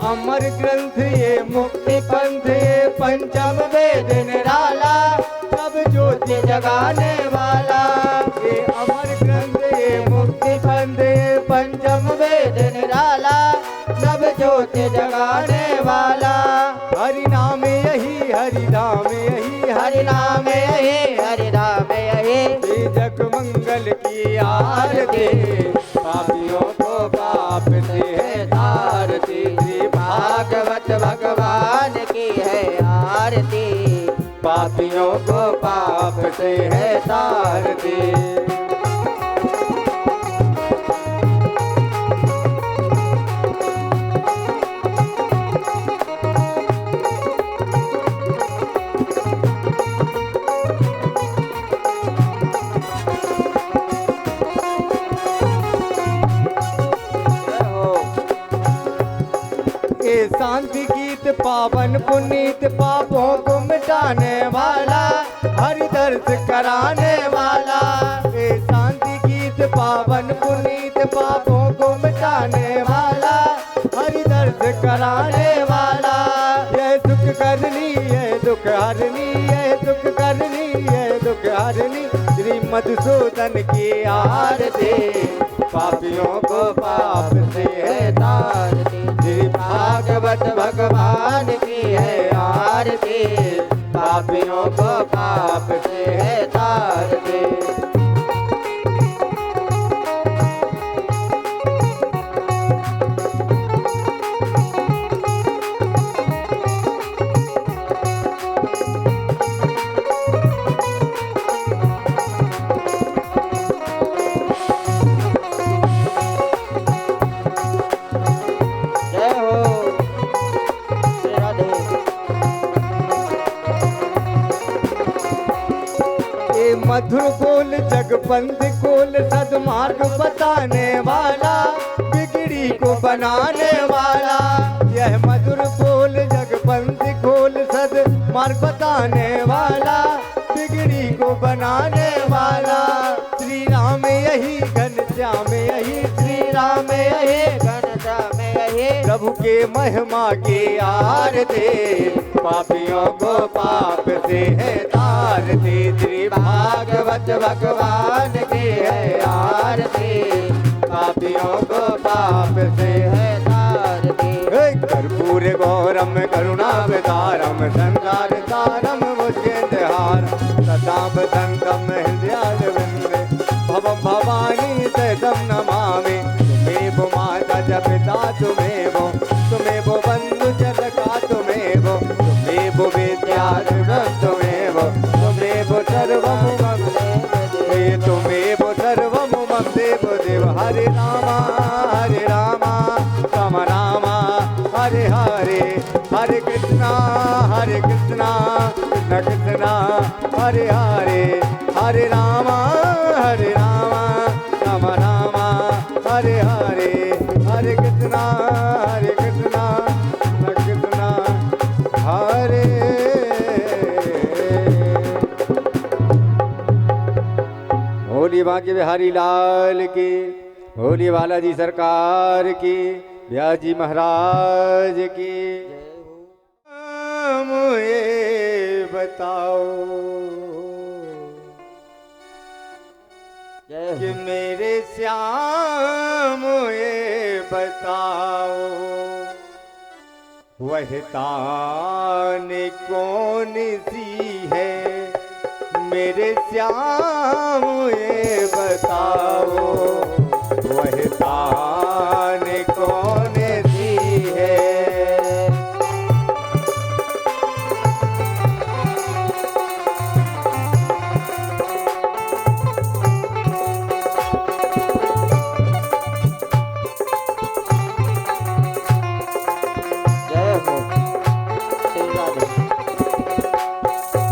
अमर ग्रंथ ये मुक्ति पंथ ये पंचम वेद निराला, सब ज्योति जगाने वाला। ये अमर ग्रंथ ये मुक्ति पंथ ये पंचम वेद निराला, सब ज्योति जगाने वाला। हरि नाम यही हरि नाम यही हरि नाम यही हरि नाम यही, जग मंगल की आरती, पापियों को पाप से है तारती। श्री भागवत भगवान की है आरती, पापियों को पाप से है तारती। शांति गीत पावन पुनीत, पापों को मिटाने वाला, हरि दर्श कराने वाला। ये शांति गीत पावन पुनीत, पापों को मिटाने वाला, हरि दर्श कराने वाला। यह सुख करनी यह दुख हरनी, यह सुख करनी यह दुख हरनी, श्री मधुसूदन की आरती, पापियों को पाप से है तारती। श्री भागवत भगवान की है आरती, पापियों को पाप से है तारती। मधुर बोल जगपंथ खोल, सदमार्ग बताने वाला, बिगड़ी को बनाने वाला। यह मधुर बोल जगपंथ खोल, सदमार्ग बताने वाला, बिगड़ी को बनाने वाला। श्री राम यही घनश्याम यही, श्री राम यही घनश्याम यही, प्रभु के महिमा की आरती, पापियों को पाप से है तारती। श्री भागवत भगवान की है आरती, पापियों को पाप से है तारती। कर्पूर गौरम करुणावतारम, संसार सारम मुझेंद्रहार, सदा बसंतम हृदयारविंदे, भवम भवानी सहितं नमामि। तुमेव माता च पिता तुमेव, तुमेव बंधु च सखा तुमेव, तुमेव विद्याधरं तुमेव, तुमेव सर्वं मम देव, तुमेव सर्वं मम देव देव। हरे राम राम राम, हरे हरे, हरे कृष्णा कृष्ण कृष्ण, हरे हरे, हरे राम राम राम, हरे हरे, हरे कृष्णा कृष्ण कृष्ण, हरे। होली बांके बिहारी लाल की, होली बालाजी सरकार की, व्यास जी महाराज की। मुझे बताओ कि मेरे श्याम ये बताओ, वह तान कौन सी है, मेरे श्याम ये बताओ, वह तान कौन सी है।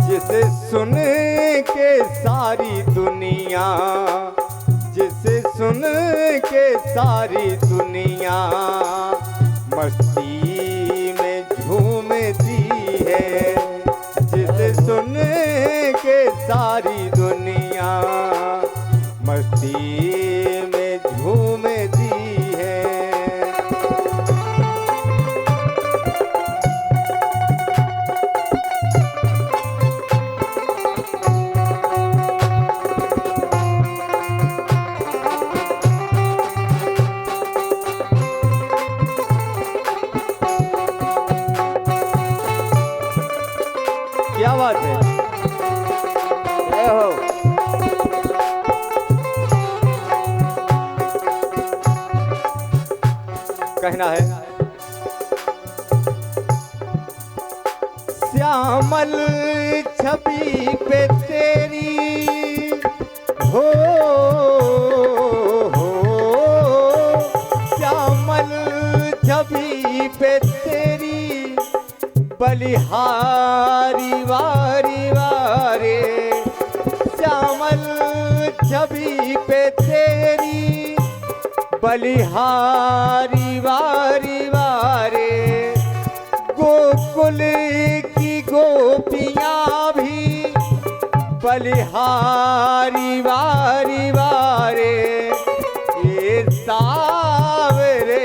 जिसे सुन के सारी दुनिया, जिसे सुन के सारी दुनिया मस्ती में झूमती है, जिसे सुन के सारी दुनिया मस्ती में झूमती है। बात है। जय हो। कहना है श्यामल छवि पे तेरी हो श्यामल छवि पे तेरी बलिहारी वारी वारे श्यामल छवि पे तेरी बलिहारी वारी वारे गोकुल की गोपियां भी बलिहारी वारी वारे ये सावरे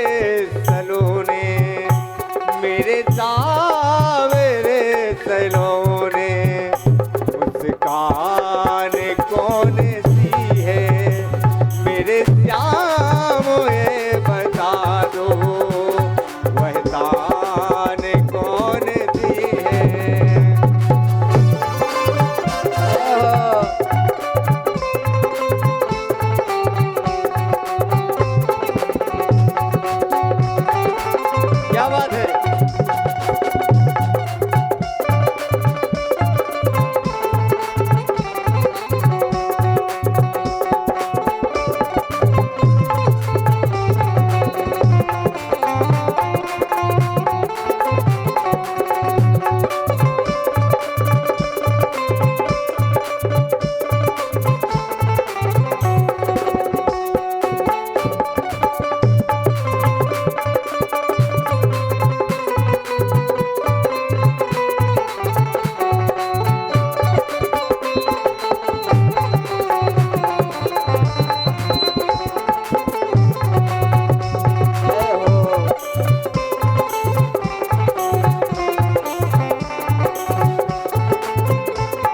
सलोने मेरे सावरे सलोने मुस्कान कौन सी है मेरे श्याम ये बता दो वह तान कौन सी है। क्या बात है।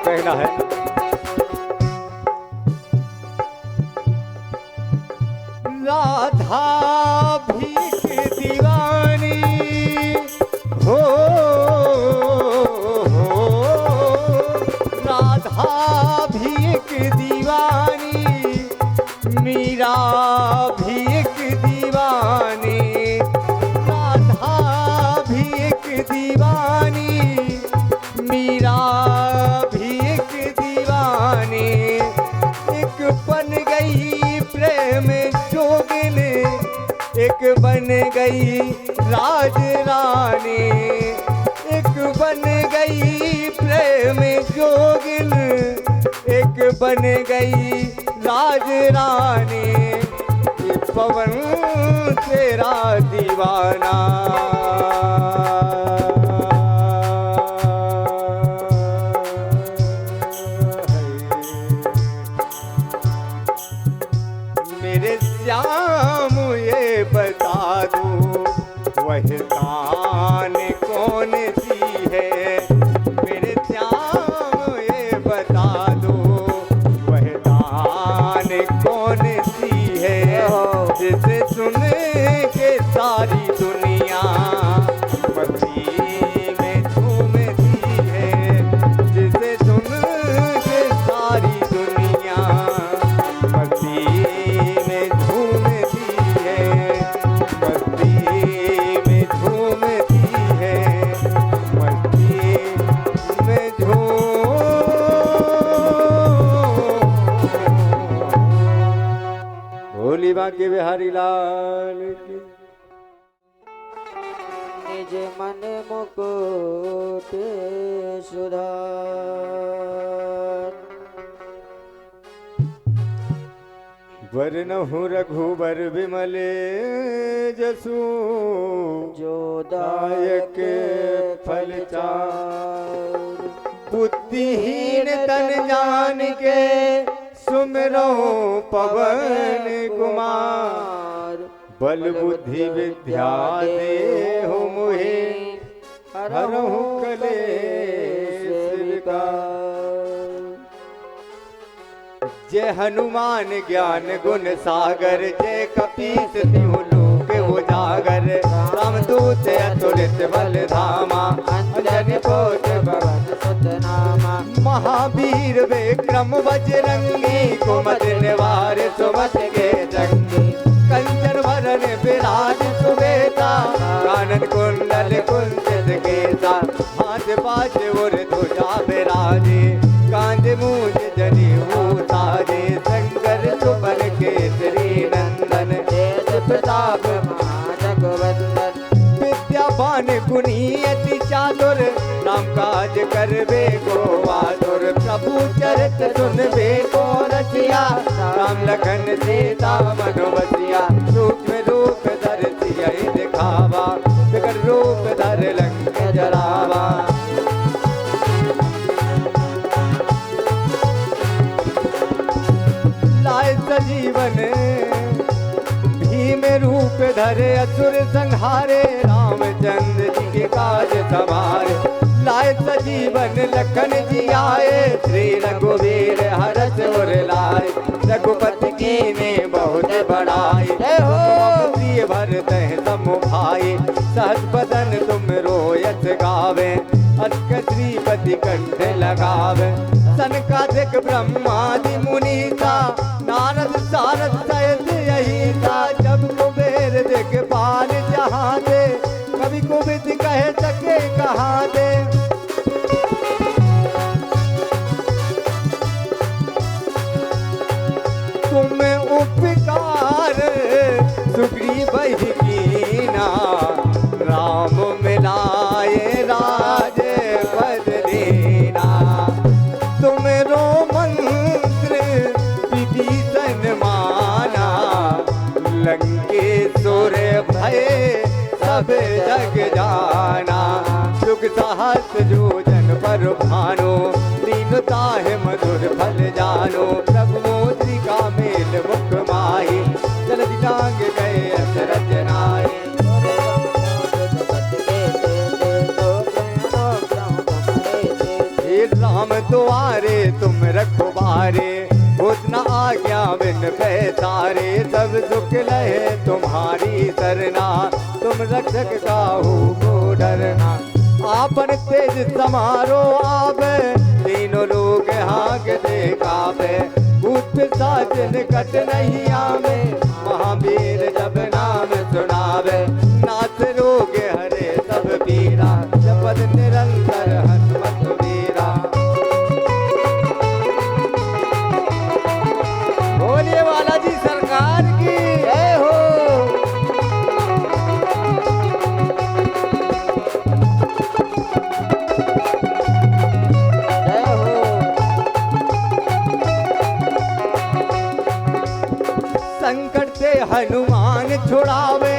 कहना है राधा भीख दीवानी हो राधा भीख दीवानी मीरा भीख दीवानी राधा भीख दीवानी मीरा भीख दीवानी एक बन गई प्रेम जोगिन एक बन गई राज रानी एक बन गई प्रेम जोगिन एक बन गई राज रानी ये पवन तेरा दीवाना मेरे श्याम ये बता दो वह तान कौन सी है मेरे श्याम ये बता दो वह तान कौन सी है जिसे सुन के सारी दुनिया मस्ती में झूमती है जिसे सुन के सारी दुनिया मस्ती में झूमती है मस्ती में झूमती है मस्ती में भोली बांके बिहारी लाल की निज मन मुकुट सुधार वरनहु रघुबर विमले जसु जो दायक फल चार बुद्धिहीन तन जान के सुमिरो पवन कुमार बल बुद्धि विद्या देहु मुहे हरहु कलेश विकार जय हनुमान ज्ञान गुण सागर जय कपीस तिहु लोक उजागर रामदूत अतुलित बल धामा अंजनी पोत भगत सुत नामा महावीर विक्रम बजरंगी, कुमत निवार सुमत के जंगी। कंचन वरन विराज सुवेता, कानन कुंडल कुंचित केसा। हाथ बाज उर ध्वजा विराजे, कांधे मूंज जनेऊ ताजे। शंकर सुवन केसरी नंदन, तेज प्रताप महाजगवंदन। विद्यावान गुणी अति चातुर, राम काज करबे को आतुर। प्रभु चरित सुनबे को रसिया, राम लखन सीता मन बसिया। सूक्ष्म रूप धर सियहि दिखावा, विकट रूप धर लंक जरावा। लाए सजीवन भीम रूप धरे, असुर संहारे। रामचंद्र जी के काज सवारे, लाए सजीवन लखन जी आए। श्री रघुवीर हरष उर लाए, रघुपति कीन्हे बहुत बड़ाई। जय हो। प्रिय भरत सम भाई, सहज बदन तुम रोयस गावे। अष्ट श्रीपति कंठ लगावे, सनकादिक ब्रह्मादि मुनीसा। नारद सारद सहित यही था, जब कुबेर दिख पाल जहाँ दे। कवि कुबिद कह सके कहाँ दे। तुम उपकार सुग्रीव ही कीना, राम मिलाए राज पद देना। तुमरो मंत्र विभीषण माना, लंकेश्वर भय सब जग जाना। सुख साहस जोजन पर भानो, दीनता है मधुर फल जानो। प्रभु मोद्रिका मेल मुख माही, जलधि टांग गए अशरथ नाहि। हे राम द्वारे तुम रखवारे, होत न आज्ञा बिन पैसारे। सब दुख लहे तुम्हारी सरना, तुम रक्षक काहू को डरना। आपन तेज समारो आवे, तीनों लोग हांकते कावे। भूत पिशाच निकट नहीं आवे, महावीर जब नाम सुनावे। नाथ रोग हरे सब पीरा, जपत निरंतर हनुमत वीरा। बोलिए बालाजी सरकार की जय हो। जय हो। संकट से हनुमान छुड़ावे,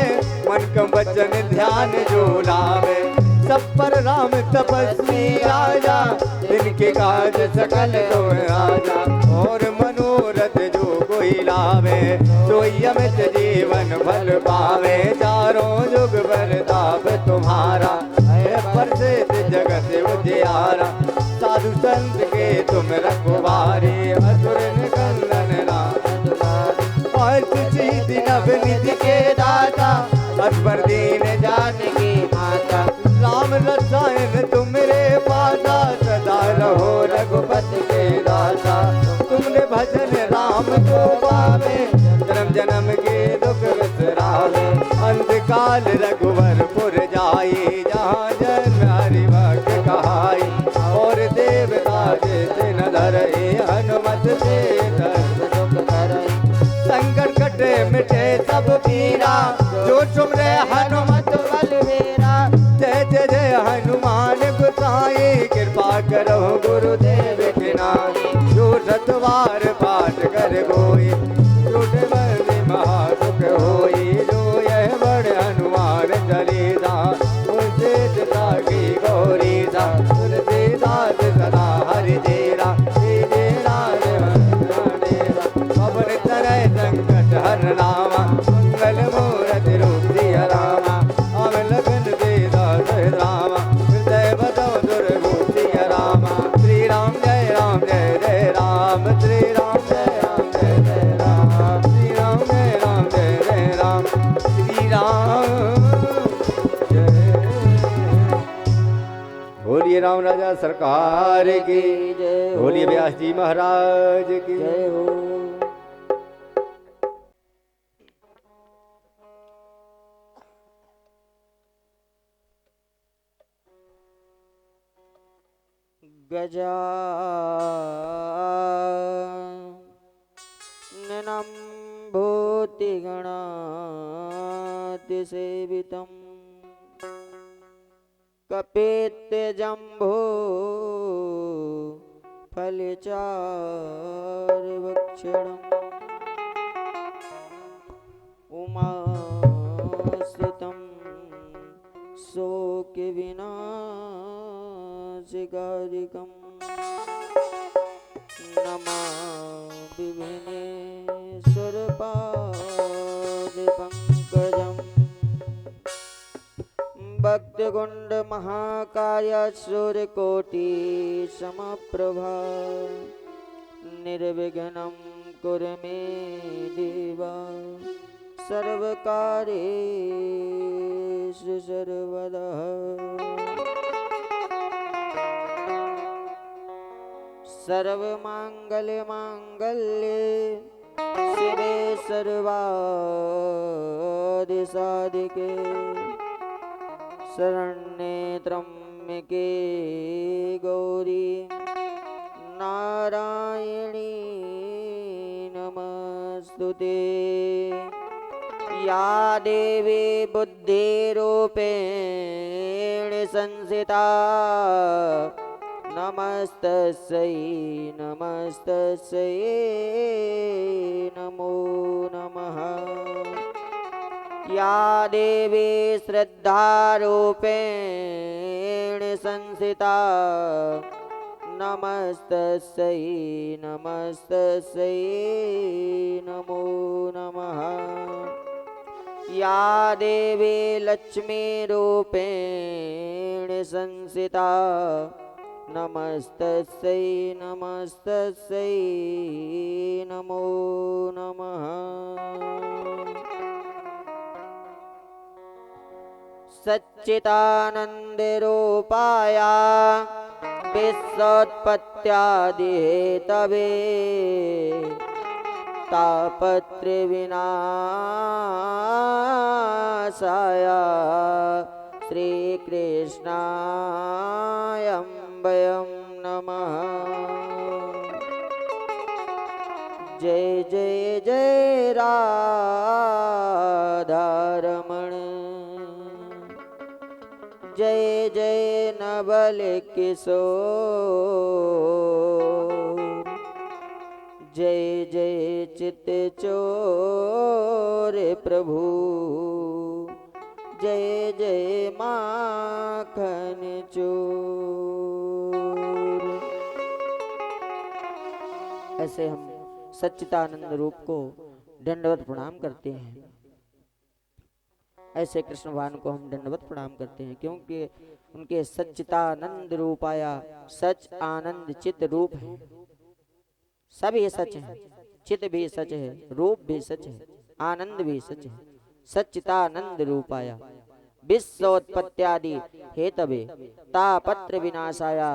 मन का वचन ध्यान जो लावे। सब पर राम तपस्वी राजा, इनके काज सकल तो आजा। और मनोरथ जो कोई लावे, सोई अमित जीवन फल पावे। चारों युग बरताप तुम्हारा, है प्रसिद्ध जगत उजियारा। साधु संत के तुम रखवारे, असुर निकंदन राम दुलारे। सीधि नवनिधि के दाता, असबर दीन जानकी माता। राम रसायन तुमरे पासा, सदा रहो रघुपति के दासा। तुमने भजन राम को पावे, जन्म जन्म के दुख बिसरावे। अंतकाल रघुवरपुर जाई, जहाँ जन्म हरि भक्त कहाई। और देवता जिस न धरई, हनुमत से सर्व सुख करई। संकट कटे मिटे सब पीरा, जो सुमरे हनुमत बलवीरा। जय जय जय हनुमान गोसाई, कृपा करो गुरुदेव की नाई। जो सतवार पाठ कर गोई, टूटे बंदी महासुख होई। जो यह बड़े हनुमान चालीसा, बोलिए राम राजा सरकार की जय हो। बोलिए व्यास जी महाराज की जय हो। गजाननं भूतिगणातिसेवितं कपित्थजम्बो फलचारुभक्षणम् उमाश्रितं शोकविनाशकारिकम् नमामि विघ्नेश्वरपादपङ्कजम् भक्तकुण्डमहाकायसूर्यकोटिसमप्रभा निर्विघ्नं कुरु मे देव सर्वकार्येषु सर्वदा। सर्वमङ्गलमाङ्गल्ये शिवे सर्वादिसाधिके शरण्ये त्र्यम्बके गौरी नारायणी नमस्तुते। या देवी बुद्धिरूपेण संस्थिता नमस्तस्यै नमस्तस्यै नमो नमः। या देवी श्रद्धारूपेण संस्थिता नमस्तस्यै नमस्तस्यै नमो नमः। या देवी लक्ष्मीरूपेण संस्थिता नमस्तस्यै नमस्तस्यै नमो नमः। सच्चिदानन्दरूपाय विश्वोत्पत्त्यादिहेतवे तापत्रविनाशाय श्रीकृष्णाय वयं नमः। जय जय जय राधारमण जय जय नवल किशोर जय जय चित्तचोर प्रभु जय जय माखन चोर। ऐसे हम सच्चिदानंद रूप को दंडवत प्रणाम करते हैं। ऐसे कृष्ण भगवान को हम दंडवत प्रणाम करते हैं क्योंकि उनके सच्चिदानंद रूपाया सच आनंद चित रूप है। सब ये सच है, चित भी सच है, रूप भी सच है, आनंद भी सच है। सच्चिदानंद रूपाया विश्वोत्पत्त्यादि हेतवे तापत्र विनाशाया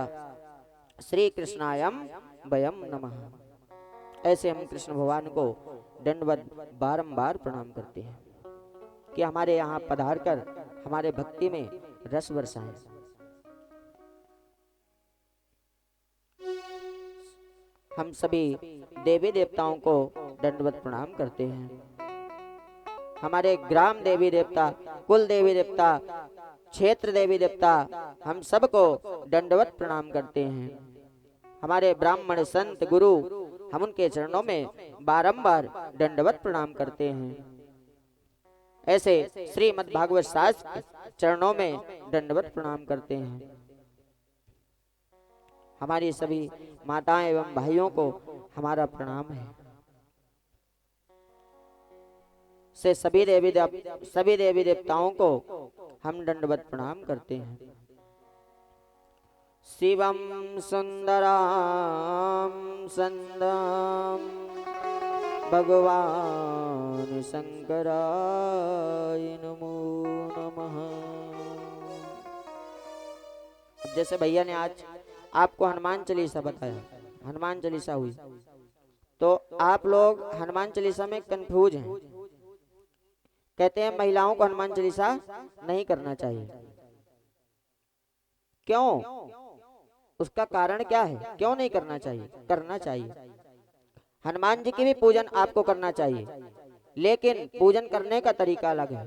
श्री कृष्णायम वयम नमः। ऐसे हम कृष्ण भगवान को दंडवत बारंबार प्रणाम करते हैं कि हमारे यहाँ पधार कर हमारे भक्ति में रस बरसाएं। हम सभी देवी देवताओं को दंडवत प्रणाम करते हैं। हमारे ग्राम देवी देवता, कुल देवी देवता, क्षेत्र देवी देवता, हम सबको दंडवत प्रणाम करते हैं। हमारे ब्राह्मण संत गुरु, हम उनके चरणों में बारंबार दंडवत प्रणाम करते हैं। ऐसे श्रीमद् भागवत शास्त्र चरणों में दंडवत प्रणाम करते हैं। हमारी सभी माताएं एवं भाइयों को हमारा प्रणाम है। से सभी देवी देवताओं को हम दंडवत प्रणाम करते हैं। शिवम सुंदराम संदम भगवान शंकराय नमो नमः। जैसे भैया ने आज आपको हनुमान चालीसा बताया, हनुमान चालीसा हुई, तो आप लोग हनुमान चालीसा में कंफ्यूज हैं, कहते हैं महिलाओं को हनुमान चालीसा नहीं करना चाहिए। क्यों? उसका कारण क्या है? क्यों नहीं करना चाहिए? करना चाहिए। हनुमान जी की भी पूजन आपको करना चाहिए, लेकिन पूजन करने का तरीका अलग है।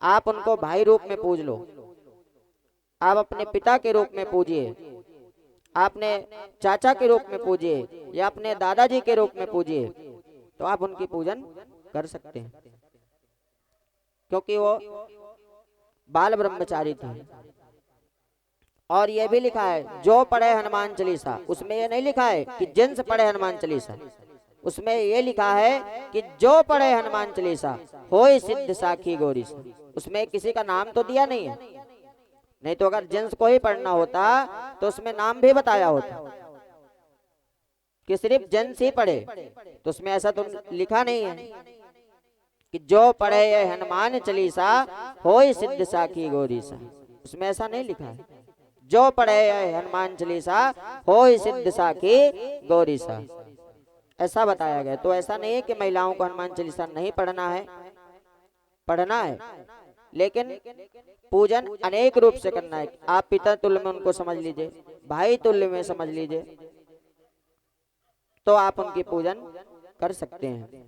आप उनको भाई रूप में पूज लो, आप अपने पिता के रूप में पूजिए, आपने चाचा के रूप में पूजिए या अपने दादाजी के रूप में पूजिए, तो आप उनकी पूजन कर सकते हैं, क्योंकि वो बाल ब्रह्मचारी थे। और यह भी लिखा है जो पढ़े हनुमान चालीसा, उसमें यह नहीं लिखा है कि जिन्स पढ़े हनुमान चालीसा, उसमें यह लिखा है कि जो पढ़े हनुमान चालीसा होय सिद्ध साखी गौरी सा। उसमें किसी का नाम तो दिया नहीं है, नहीं तो अगर जेंट्स को ही पढ़ना होता तो उसमें नाम भी बताया होता कि सिर्फ जेंट्स ही पढ़े, तो उसमें ऐसा तो लिखा नहीं है कि जो पढ़े ये हनुमान चालीसा होय सिद्ध साखी गौरी सा। उसमें ऐसा नहीं लिखा है जो पढ़े ये हनुमान चालीसा होय सिद्ध साखी गौरी सा, ऐसा बताया गया। तो ऐसा नहीं है कि महिलाओं को हनुमान चालीसा नहीं पढ़ना है, पढ़ना है, लेकिन पूजन अनेक रूप से करना है। आप पिता तुल्य में उनको समझ लीजिए, भाई तुल्य में समझ लीजिए, तो आप उनकी पूजन कर सकते हैं।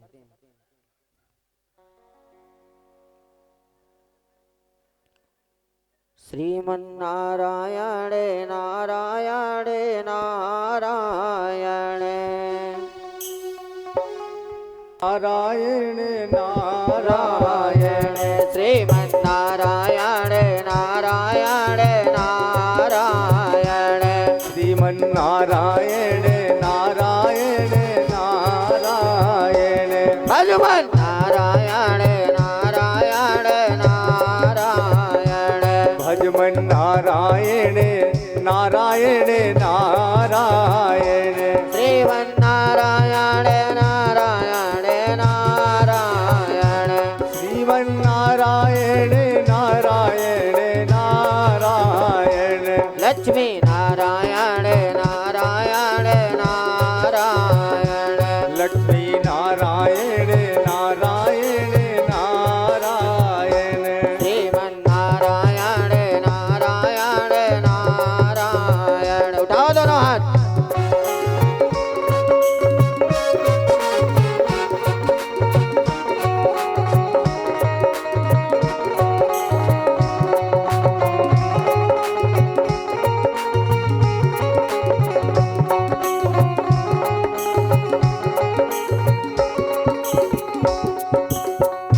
श्रीमन्नारायण नारायण नारायण नारायण नारायण श्रीमन्नारायण नारायण नारायण श्रीमन्नारायण नारायण नारायण भगवान नारायण नारायण नारायण भजमन नारायण नारायण नारायण श्रीमन्नारायण नारायण नारायण श्रीमन्नारायण नारायण नारायण लक्ष्मी नारायण नारायण नारायण लक्ष्मी नारायण नारायण नारायण श्रीमन्नारायण नारायण नारायण। उठाओ दोनों हाथ।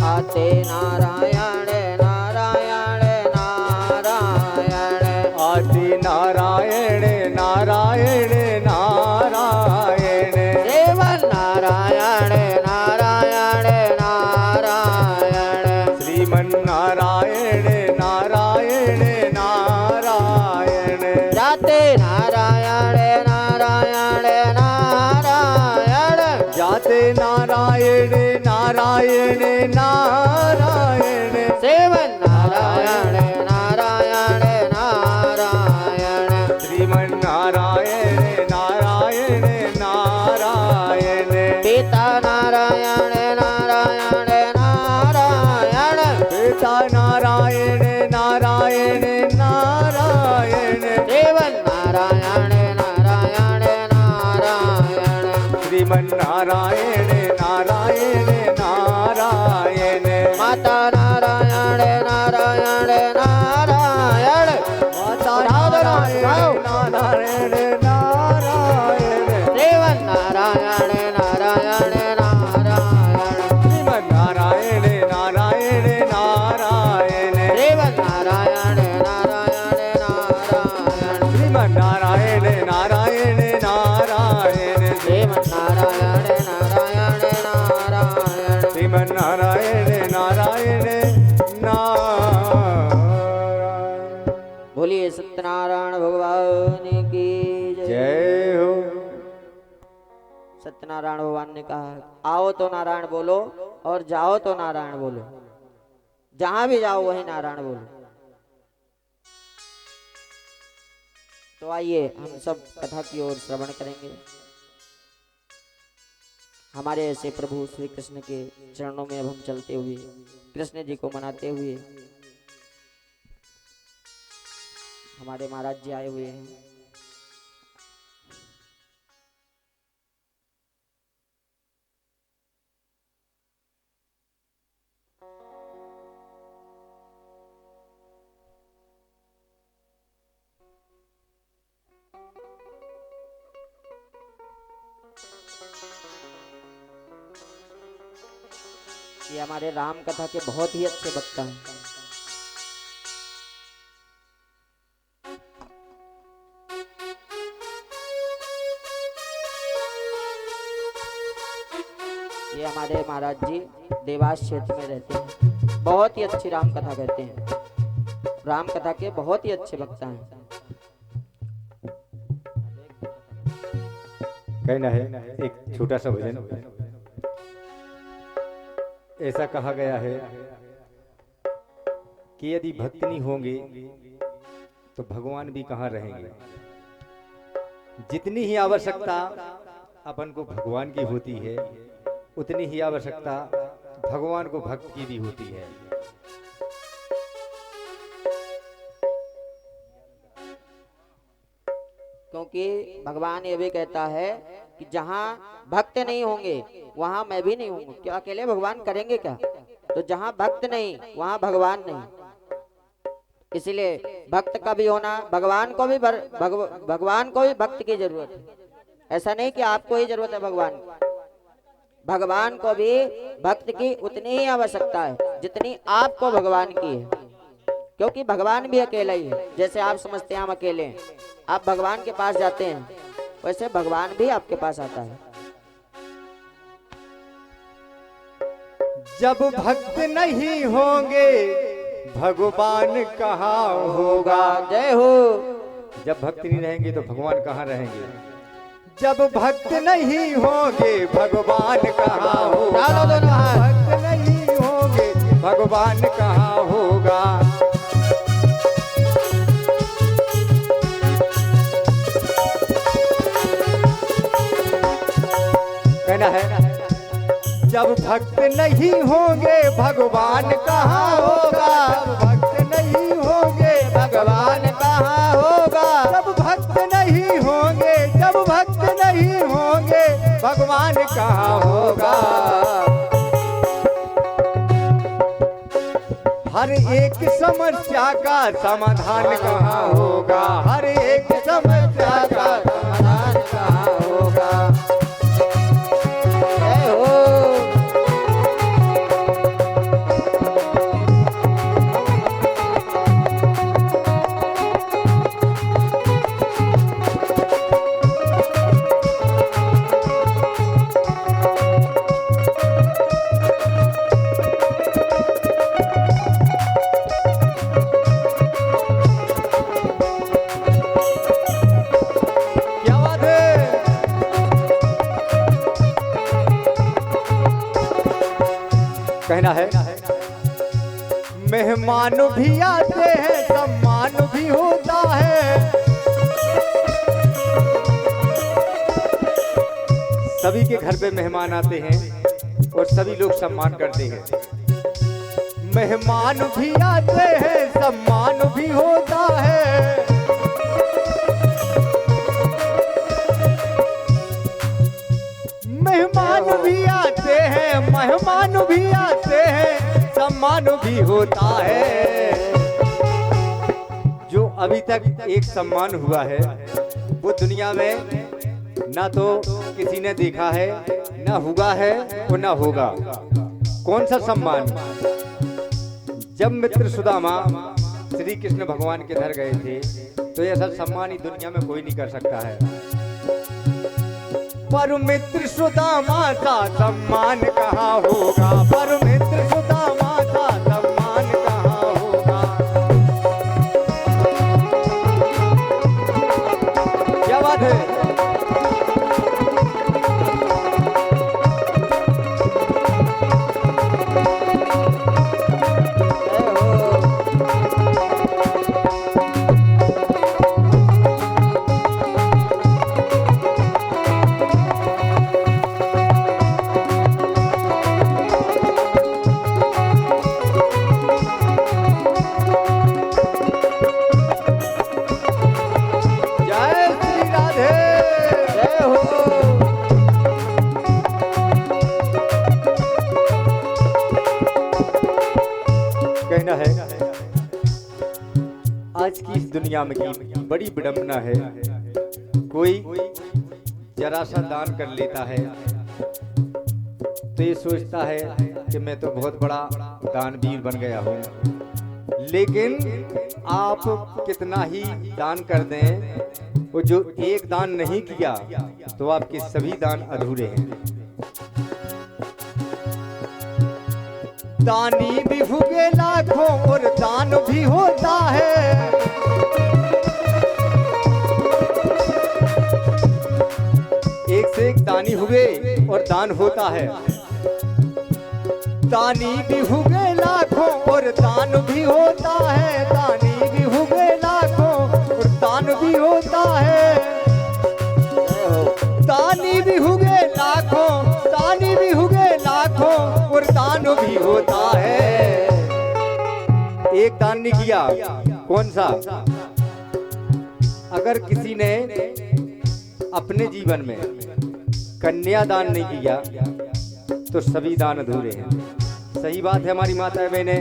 आते नारायण नारायण नारायण आदि नारायण नारायण नारायण देव नारायण नारायण नारायण श्रीमन्नारायण नारायण नारायण जाते नारायण नारायण नारायण जाते नारायण नारायण नारायण देव नारायण नारायण नारायण श्रीमन्नारायण नारायण नारायण पिता नारायण नारायण नारायण पिता नारायण नारायण नारायण देव नारायण नारायण नारायण श्रीमन्नारायण नारायण नारायण माता नारायण नारायण नारायण माता नारायण नारायण नारायण देव नारायण नारायण नारायण श्रीमन्नारायण नारायण नारायण देव नारायण नारायण नारायण श्रीमन्नारायण नारायण नारायण देव नारायण नारायण नारायण श्रीमन्नारायण नारायण नारायण बोलिए सत्यनारायण भगवान की जय। जय हो। सत्यनारायण भगवान ने कहा आओ तो नारायण बोलो और जाओ तो नारायण बोलो, जहां भी जाओ वही नारायण बोलो। तो आइए हम सब कथा की ओर श्रवण करेंगे। हमारे ऐसे प्रभु श्री कृष्ण के चरणों में अब हम चलते हुए कृष्ण जी को मनाते हुए हमारे महाराज जी आए हुए हैं। ये हमारे राम कथा के बहुत ही अच्छे वक्ता हैं। ये हमारे महाराज जी देवास क्षेत्र में रहते हैं, बहुत ही अच्छी राम कथा कहते हैं। राम कथा के बहुत ही अच्छे वक्ता हैं। कहना है एक छोटा सा भजन। ऐसा कहा गया है कि यदि भक्त नहीं होंगे तो भगवान भी कहाँ रहेंगे। जितनी ही आवश्यकता अपन को भगवान की होती है उतनी ही आवश्यकता भगवान को भक्त की भी होती है। क्योंकि भगवान ये भी कहता है कि जहाँ भक्त नहीं होंगे वहां मैं भी नहीं हूँ। क्या अकेले भगवान करेंगे क्या? तो जहाँ भक्त नहीं वहां भगवान नहीं। इसलिए भक्त का भी होना, भगवान को भी भक्त की जरूरत है। ऐसा नहीं कि आपको ही जरूरत है भगवान को भी भक्त की उतनी ही आवश्यकता है जितनी आपको भगवान की है। क्योंकि भगवान भी अकेला ही है। जैसे आप समझते हैं हम अकेले हैं, आप भगवान के पास जाते हैं, वैसे भगवान भी आपके पास आता है। जब भक्त नहीं होंगे भगवान कहाँ होगा। जय हो। जब भक्त नहीं रहेंगे तो भगवान कहाँ रहेंगे। जब भक्त नहीं होंगे भगवान कहाँ होगा। भक्त नहीं होंगे भगवान कहाँ होगा। कहना है जब भक्त नहीं होंगे भगवान कहाँ होगा। जब भक्त नहीं होंगे भगवान कहाँ होगा। जब भक्त नहीं होंगे, जब भक्त नहीं होंगे भगवान कहाँ होगा। हर एक समस्या का समाधान कहाँ होगा। हर एक समस्या का समाधान कहाँ होगा। कहना है मेहमान भी आते हैं सम्मान भी होता है। सभी के घर पे मेहमान आते हैं और सभी लोग सम्मान करते हैं। मेहमान भी आते हैं सम्मान भी होता है। मेहमान भी आते हैं, मेहमान भी आते हैं, सम्मान भी होता है। जो अभी तक एक सम्मान हुआ है वो दुनिया में ना तो किसी ने देखा है, ना हुआ है और ना होगा। कौन सा सम्मान? जब मित्र सुदामा श्री कृष्ण भगवान के घर गए थे तो ऐसा सम्मान ही दुनिया में कोई नहीं कर सकता है। पर मित्र सुदामा का सम्मान कहाँ होगा। पर मित्र सुदामा का सम्मान कहाँ होगा। क्या बात है। आज की इस दुनिया में की बड़ी विडंबना है। कोई जरा सा दान कर लेता है तो ये सोचता है कि मैं तो बहुत बड़ा दानवीर बन गया हूँ। लेकिन आप कितना ही दान कर दें, वो जो एक दान नहीं किया तो आपके सभी दान अधूरे हैं। दानी भी भूगे लाखों और दान भी होता है। एक से एक दानी हुए और दान होता है। दानी भी हुए लाखों और दान भी होता है। दानी भी हुए लाखों और दान भी होता है। दानी भी हुए लाखों, दानी भी हुए लाखों और दान भी होता है। एक दान नहीं किया, कौन सा? अगर किसी ने अपने जीवन में कन्यादान नहीं किया तो सभी दान अधूरे हैं। सही बात है, हमारी माता बहने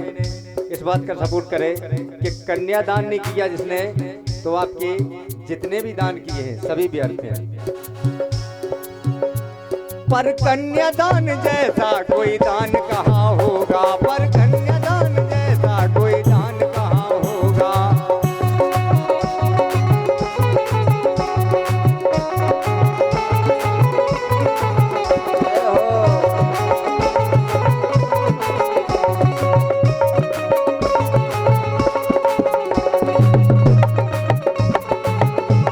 इस बात का सपोर्ट करें कि कन्यादान नहीं किया जिसने तो आपके जितने भी दान किए हैं सभी व्यर्थ हैं। पर कन्यादान जैसा कोई दान कहाँ होगा, पर कन्यादान जैसा कोई दान कहाँ होगा।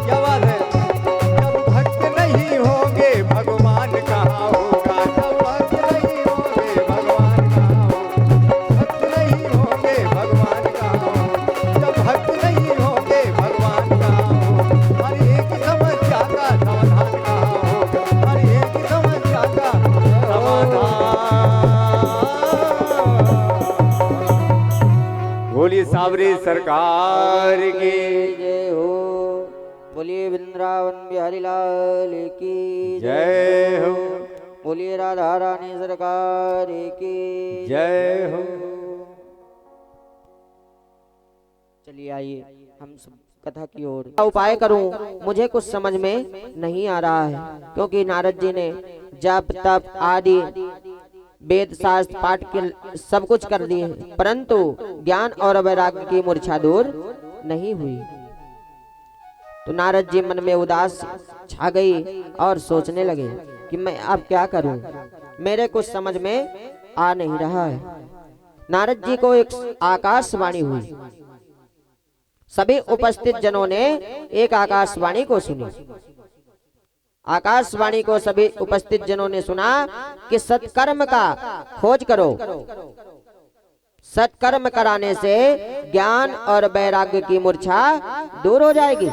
क्या बात है? जब भक्त नहीं होंगे भगवान कहाँ होगा। जब भक्त नहीं होंगे भगवान कहाँ होगा। भक्त नहीं होंगे भगवान कहाँ होगा। जब भक्त नहीं होंगे भगवान कहाँ होगा। हर एक समस्या का समाधान कहाँ होगा। हर एक समस्या का समाधान। बोलिए सावरे सरकार की जय हो। बोलिए वृंदावन बिहारी लाल की जय हो। बोलिए राधा रानी सरकार की जय हो। चलिए आइए हम सब कथा की ओर। क्या उपाय करूं, मुझे कुछ समझ में नहीं आ रहा है, क्योंकि नारद जी ने जप तप आदि वेद शास्त्र पाठ के सब कुछ कर दिए हैं, परंतु ज्ञान और वैराग्य की मूर्छा दूर नहीं हुई। तो नारद जी मन में उदास छा गई और सोचने लगे कि मैं अब क्या करूं, मेरे कुछ समझ में आ नहीं रहा है। नारद जी को एक आकाशवाणी हुई। सभी उपस्थित जनों ने एक आकाशवाणी को सुनी। आकाशवाणी को सभी उपस्थित जनों ने सुना कि सत्कर्म का खोज करो। सत्कर्म कराने से ज्ञान और वैराग्य की मूर्छा दूर हो जाएगी।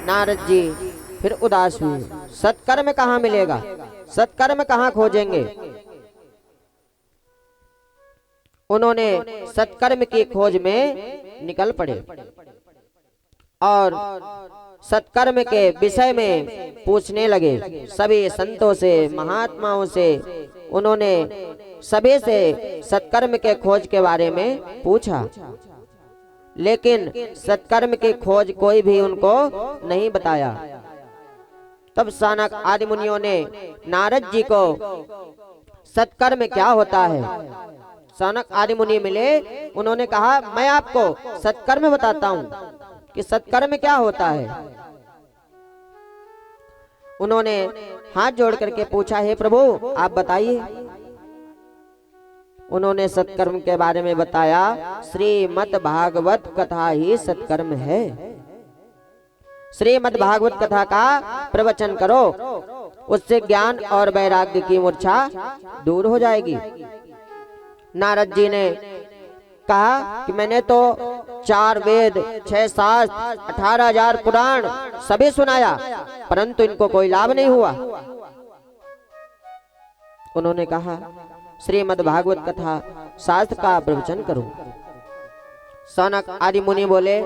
नारद जी फिर उदास हुए। सत्कर्म कहाँ मिलेगा, सत्कर्म कहाँ खोजेंगे। उन्होंने सत्कर्म की खोज में निकल पड़े और सत्कर्म के विषय में पूछने लगे। सभी संतों से, महात्माओं से उन्होंने सभी से सत्कर्म के खोज के बारे में पूछा, लेकिन सत्कर्म की खोज कोई भी उनको नहीं बताया। तब सनक आदि मुनियों ने नारद जी को सत्कर्म क्या होता है, सनक आदि मुनि मिले, उन्होंने कहा मैं आपको सत्कर्म बताता हूँ कि सत्कर्म क्या होता है। उन्होंने हाथ जोड़ करके पूछा, हे प्रभु आप बताइए। उन्होंने सत्कर्म के बारे में बताया, श्रीमद् भागवत कथा ही सत्कर्म है। श्रीमद् भागवत कथा का प्रवचन करो, उससे ज्ञान और वैराग्य की मूर्छा दूर हो जाएगी। नारद जी ने कहा कि मैंने तो 4 वेद, 6 शास्त्र, 18,000 पुराण सभी सुनाया, परंतु इनको कोई लाभ नहीं हुआ। उन्होंने कहा श्रीमद् भागवत कथा शास्त्र का प्रवचन करो। सनक आदि मुनि बोले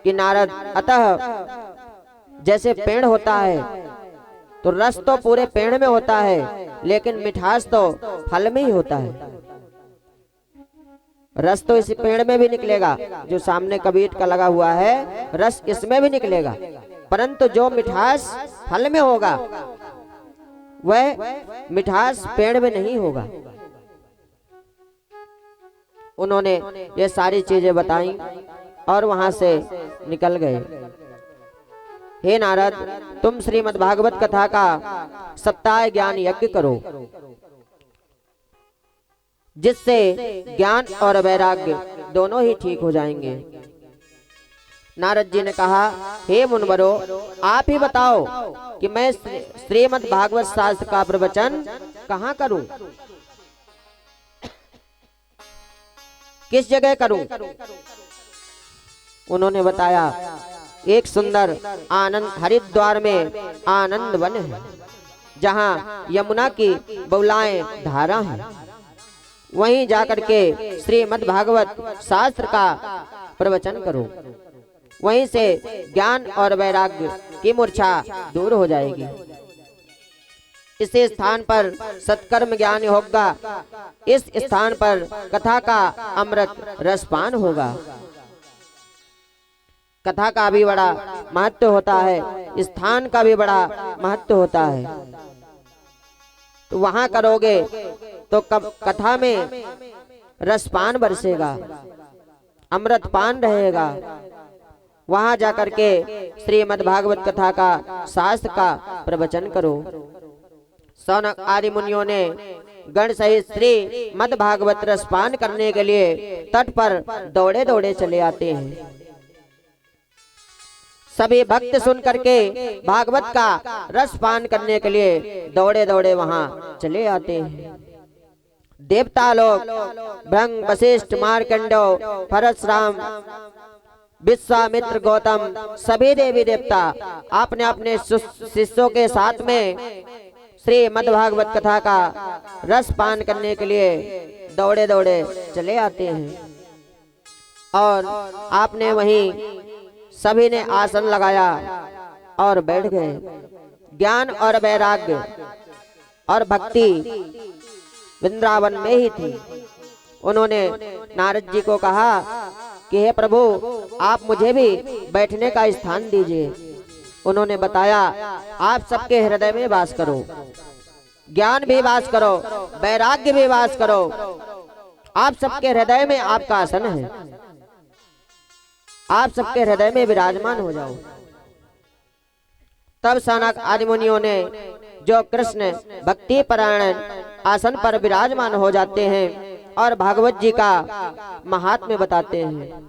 कि नारद, अतः जैसे पेड़ होता है तो रस तो पूरे पेड़ में होता है, लेकिन मिठास तो फल में ही होता है। रस तो इस पेड़ में भी निकलेगा, जो सामने कबीर का लगा हुआ है रस इसमें भी निकलेगा, परंतु जो मिठास फल में होगा वह मिठास पेड़ में नहीं होगा। उन्होंने ये सारी चीजें बताई और वहां से निकल गए। हे नारद, तुम श्रीमद् भागवत कथा का सप्ताह ज्ञान यज्ञ करो, जिससे ज्ञान और वैराग्य दोनों ही ठीक हो जाएंगे। नारद जी ने कहा, हे मुनिवरो, आप ही बताओ कि मैं श्रीमद् भागवत शास्त्र का प्रवचन कहाँ करूं, किस जगह करूं? उन्होंने बताया, एक सुंदर आनंद हरिद्वार में आनंद वन है, जहाँ यमुना की बहुलाएं धारा हैं। वहीं जाकर के श्रीमद् भागवत शास्त्र का प्रवचन करो, वहीं से ज्ञान और वैराग्य की मूर्छा दूर हो जाएगी। इसी स्थान पर सत्कर्म ज्ञान होगा, इस स्थान पर कथा का अमृत रसपान होगा। कथा का भी बड़ा महत्व होता है, स्थान का भी बड़ा महत्व होता है। तो वहां करोगे तो कथा में रसपान बरसेगा, अमृत पान रहेगा। वहां जाकर के श्रीमद् भागवत कथा का शास्त्र का प्रवचन करो। सौनक आदि मुनियों ने गण सहित श्री मद् भागवत रसपान करने के लिए तट पर दौड़े दौड़े चले आते हैं। सभी भक्त सुन करके भागवत का रसपान करने के लिए दौड़े दौड़े वहां चले आते हैं। देवता लोग ब्रह्म, वशिष्ठ, मार्कंडो, परशुराम, विश्वामित्र, गौतम, सभी देवी देवता अपने अपने शिष्यों के साथ में श्री मद् भागवत कथा का रस पान करने के लिए दौड़े दौड़े चले आते हैं। और आपने वहीं सभी ने आसन लगाया और बैठ गए। ज्ञान और वैराग्य और भक्ति वृंदावन में ही थी। उन्होंने नारद जी को कहा कि हे प्रभु, आप मुझे भी बैठने का स्थान दीजिए। उन्होंने बताया, आप सबके हृदय में वास करो, ज्ञान भी वास करो, वैराग्य भी वास करो। आप सबके हृदय में आपका आसन है, आप सबके हृदय में विराजमान हो जाओ। तब सनक आदि मुनियों ने, जो कृष्ण भक्ति परायण आसन पर विराजमान हो जाते हैं और भागवत जी का महात्म्य बताते हैं,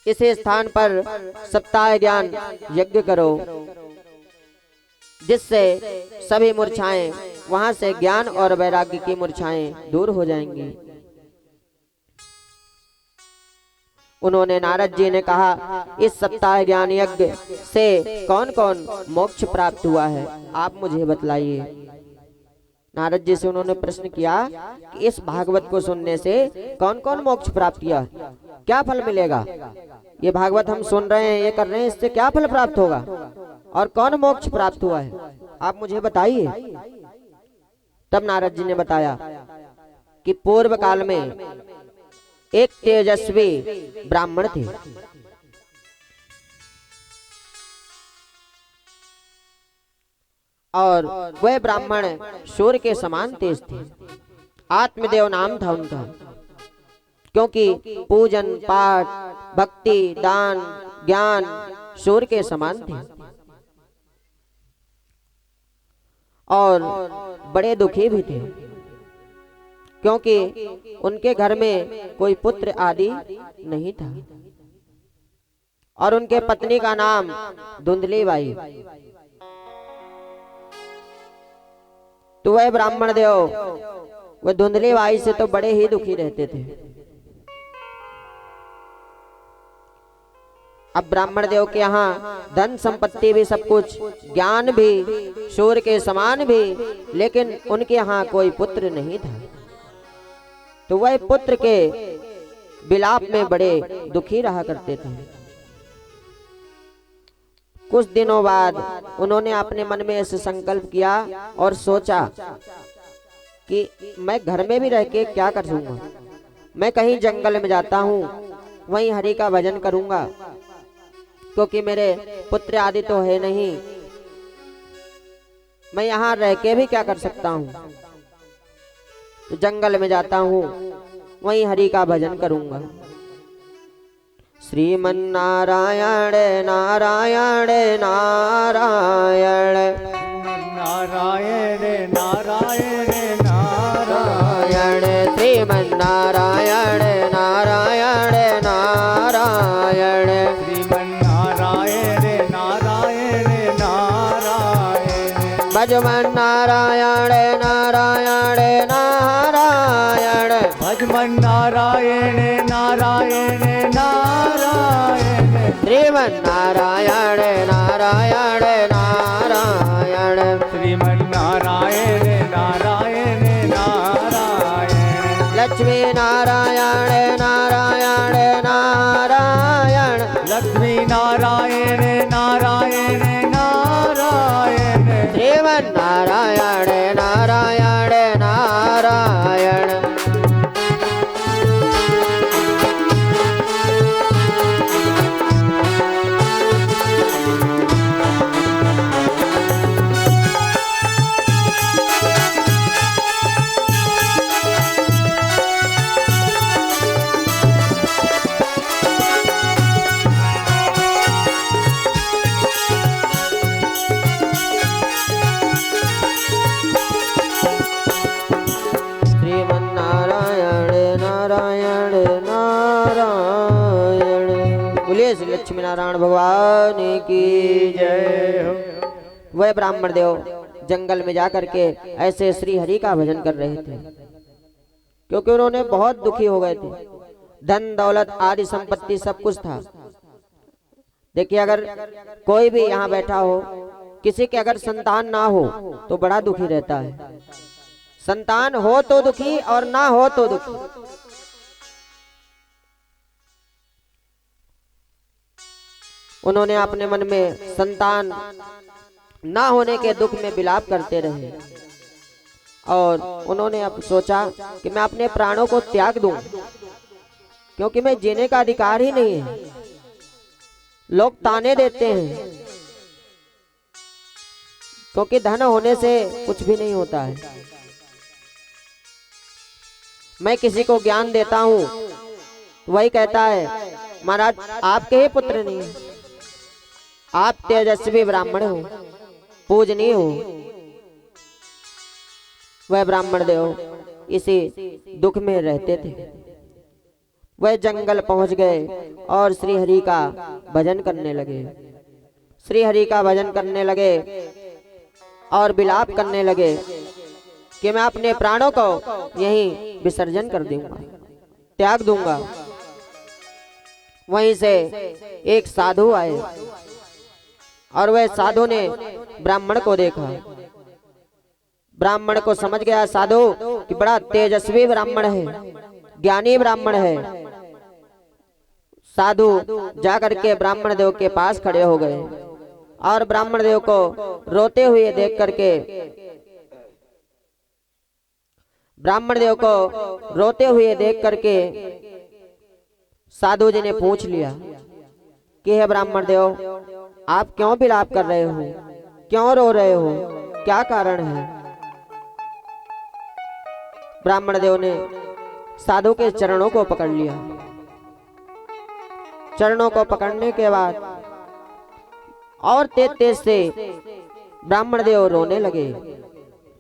इस स्थान पर सप्ताह ज्ञान यज्ञ करो, जिससे सभी मूर्छाएं, वहां से ज्ञान और वैराग्य की मूर्छाएं दूर हो जाएंगी। उन्होंने नारद जी ने कहा, इस सप्ताह ज्ञान यज्ञ से कौन कौन मोक्ष प्राप्त हुआ है, आप मुझे बतलाइए। नारद जी से उन्होंने प्रश्न किया कि इस भागवत को सुनने से कौन कौन मोक्ष प्राप्त किया, क्या फल मिलेगा? ये भागवत हम सुन रहे हैं, ये कर रहे हैं, इससे क्या फल प्राप्त होगा और कौन मोक्ष प्राप्त हुआ है, आप मुझे बताइए। तब नारद जी ने बताया कि पूर्व काल में एक तेजस्वी ब्राह्मण थे। और वह ब्राह्मण सूर्य के समान तेज थे। आत्मदेव नाम था उनका, क्योंकि पूजन, पाठ, भक्ति, दान, ज्ञान सूर्य के समान थे। और बड़े दुखी भी थे, क्योंकि उनके घर में कोई पुत्र आदि नहीं था। और उनके पत्नी का नाम धुंधली बाई। तो वह ब्राह्मण देव वह धुंधली बाई से तो बड़े ही दुखी रहते थे। अब ब्राह्मण देव के यहाँ धन संपत्ति भी सब कुछ, ज्ञान भी सूर्य के समान भी, लेकिन उनके यहाँ कोई पुत्र नहीं था। तो वह पुत्र के विलाप में बड़े दुखी रहा करते थे। कुछ दिनों बाद उन्होंने अपने मन में ऐसे संकल्प किया और सोचा कि मैं घर में भी रह के क्या कर लूंगा, मैं कहीं जंगल में जाता हूँ, वहीं हरि का भजन करूंगा, क्योंकि मेरे पुत्र आदि तो है नहीं। मैं यहाँ रह के भी क्या कर सकता हूँ? तो जंगल में जाता हूँ, वहीं हरि का भजन करूंगा। श्रीमन नारायण नारायण नारायण नारायण नारायण नारायण श्रीमन नारायण नारायण नारायण श्रीमन नारायण नारायण नारायण भजमन नारायण नारायण नारायण भजमन नारायण नारायण नारायण श्रीमन नारायण नारायण नारायण श्रीमन नारायण नारायण नारायण लक्ष्मी नारायण नारायण नारायण लक्ष्मी नारायण नारायण नारायण श्रीमन नारायण नारायण नारायण श्री लक्ष्मी नारायण भगवान की जय हो। वह ब्राह्मण देव जंगल में जाकर के ऐसे श्री हरि का भजन कर रहे थे, क्योंकि उन्होंने बहुत दुखी हो गए थे। धन दौलत आदि संपत्ति सब कुछ था। देखिए, अगर कोई भी यहाँ बैठा हो, किसी के अगर संतान ना हो तो बड़ा दुखी रहता है। संतान हो तो दुखी और ना हो तो दुखी। उन्होंने अपने मन में संतान ना होने के दुख में विलाप करते रहे, और उन्होंने अब सोचा कि मैं अपने प्राणों को त्याग दूं, क्योंकि मैं जीने का अधिकार ही नहीं है। लोग ताने देते हैं, क्योंकि धन होने से कुछ भी नहीं होता है। मैं किसी को ज्ञान देता हूं, वही कहता है महाराज आपके ही पुत्र नहीं है, आप तेजस्वी ब्राह्मण हो, पूजनीय हो। वह ब्राह्मण देव इसी दुख में रहते थे। वह जंगल पहुंच गए और श्री हरि का भजन करने लगे। श्री हरि का भजन करने लगे और विलाप करने लगे कि मैं अपने प्राणों को यहीं विसर्जन कर दूंगा, त्याग दूंगा। वहीं से एक साधु आए, और वह साधु ने ब्राह्मण को देखा। ब्राह्मण को समझ गया साधु कि बड़ा तेजस्वी ब्राह्मण है, ज्ञानी ब्राह्मण है। साधु जाकर के ब्राह्मण देव के पास खड़े हो गए, और ब्राह्मण देव को रोते हुए देख करके साधु जी ने पूछ लिया कि हे ब्राह्मण देव, आप क्यों विलाप कर रहे हो, क्यों रो रहे हो, क्या कारण है? ब्राह्मण देव ने साधु के चरणों को पकड़ लिया। चरणों को पकड़ने के बाद और तेज से ब्राह्मण देव रोने लगे।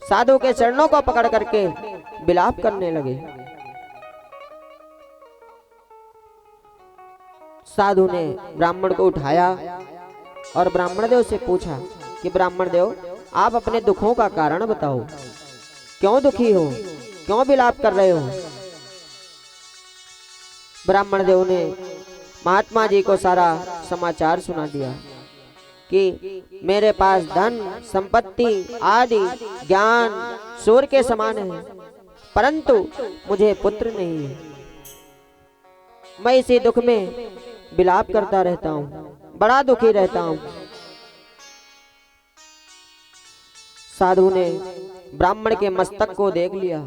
साधु के चरणों को पकड़ करके विलाप करने लगे। साधु ने ब्राह्मण को उठाया और ब्राह्मण देव से पूछा कि ब्राह्मण देव, आप अपने दुखों का कारण बताओ, क्यों दुखी हो, क्यों विलाप कर रहे हो? ब्राह्मण देव ने महात्मा जी को सारा समाचार सुना दिया कि मेरे पास धन संपत्ति आदि ज्ञान सूर्य के समान है, परंतु मुझे पुत्र नहीं है। मैं इसी दुख में विलाप करता रहता हूँ, बड़ा दुखी रहता हूँ। साधु ने ब्राह्मण के मस्तक को देख लिया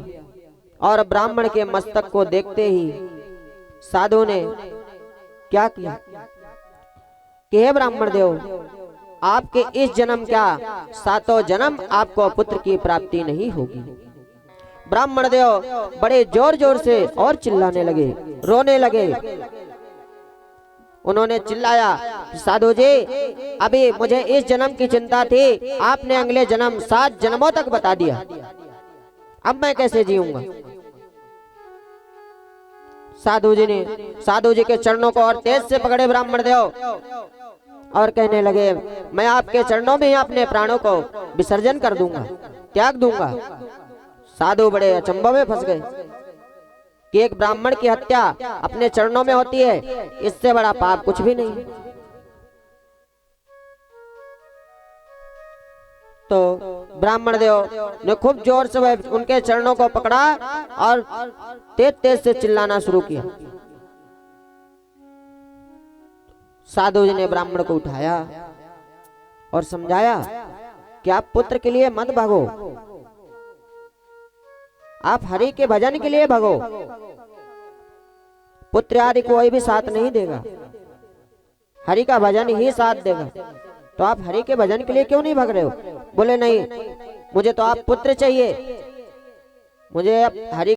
और ब्राह्मण के मस्तक को देखते ही साधु ने क्या किया कि हे ब्राह्मण देव, आपके इस जन्म क्या सातों जन्म आपको पुत्र की प्राप्ति नहीं होगी। ब्राह्मण देव बड़े जोर जोर से और चिल्लाने लगे, रोने लगे। उन्होंने चिल्लाया, साधु जी अभी मुझे इस जन्म की चिंता थी, आपने अगले जन्म 7 जन्मों तक बता दिया, अब मैं कैसे जीऊंगा। साधु जी के चरणों को और तेज से पकड़े ब्राह्मण देव और कहने लगे, मैं आपके चरणों में ही अपने प्राणों को विसर्जन कर दूंगा, त्याग दूंगा। साधु बड़े अचंभव में फंस गए कि एक ब्राह्मण की हत्या अपने चरणों में होती है, इससे बड़ा पाप कुछ भी नहीं। तो ब्राह्मण देव ने खूब जोर से उनके चरणों को पकड़ा और तेज तेज से चिल्लाना शुरू किया। साधु जी ने ब्राह्मण को उठाया और समझाया कि आप पुत्र के लिए मत भागो, आप हरि के भजन के लिए भागो। पुत्र आदि कोई भी साथ नहीं देगा, हरि का भजन ही साथ देगा। तो आप हरि के भजन के लिए क्यों नहीं भाग रहे हो? बोले नहीं, मुझे तो आप पुत्र चाहिए, मुझे अब हरि